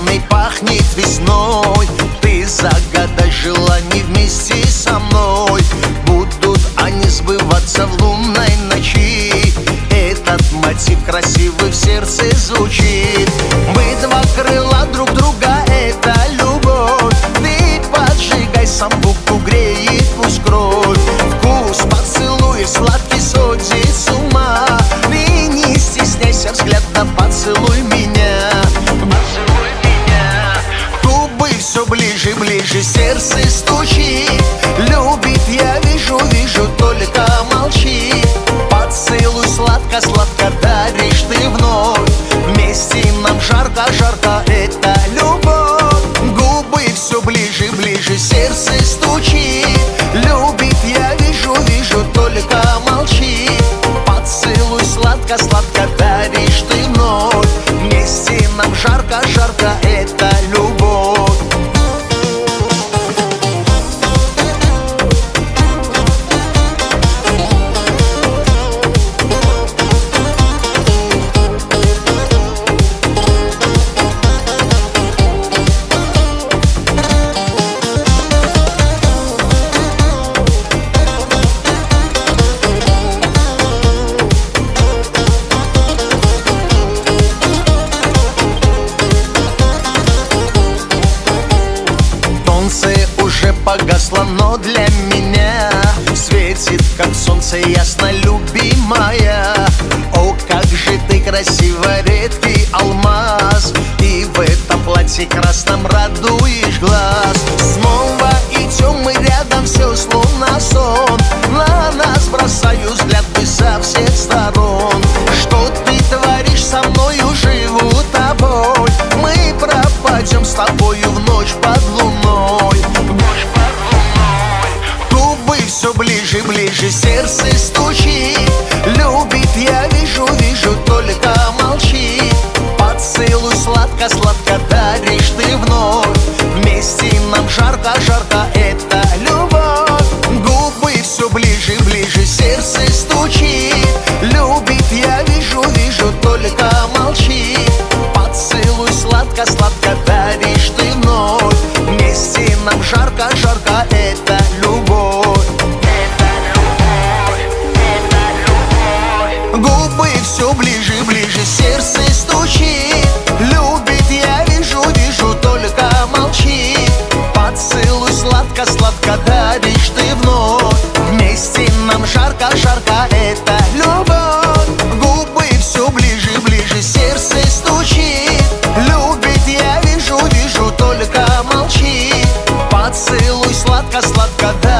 Весной пахнет весной. Ты загадай желаний вместе со мной. Будут они сбываться в лунной ночи. Этот мотив красивый в сердце звучит. Мы два крыла друг друга, это любовь. Ты поджигай самбуку, греет пусть кровь. Вкус поцелуй сладкий сводит с ума. Ты не стесняйся взгляда, поцелуй меня. Поцелуй меня. Губы все ближе, ближе, сердце стучит. Любит, я вижу, вижу, только молчи. Поцелуй сладко, сладко даришь ты вновь. Вместе нам жарко, жарко, это любовь. Губы все ближе, ближе, сердце стучит. Любит, я вижу, вижу, только молчи. Поцелуй сладко, сладко даришь ты вновь. Вместе нам жарко, жарко, это любовь. Уже погасло, но для меня светит, как солнце ясно, любимая. О, как же ты красива, редкий алмаз. И в этом платье красном радуешь глаз. Снова идем мы рядом, все словно сон. На нас бросаю взгляды со всех сторон. Что ты творишь со мною, живу тобой. Мы пропадем с тобою в ночь под луной. Губы все ближе, ближе, сердце стучит. Любит, я вижу, вижу, только молчи. Поцелуй сладко, сладко даришь ты вновь. Вместе нам жарко, жарко, это любовь. Губы все ближе, ближе, сердце стучит. Любит, я вижу, вижу, только молчи. Поцелуй сладко, сладко даришь ты вновь. Вместе нам жарко, жарко, это любовь. Губы все ближе, ближе, сердце стучит. Любит, я вижу, вижу, только молчи. Поцелуй сладко, сладко даришь ты вновь. Вместе нам жарко, жарко, это любовь. Губы все ближе, ближе, сердце стучит. Любит, я вижу, вижу, только молчи. Поцелуй сладко, сладко даришь.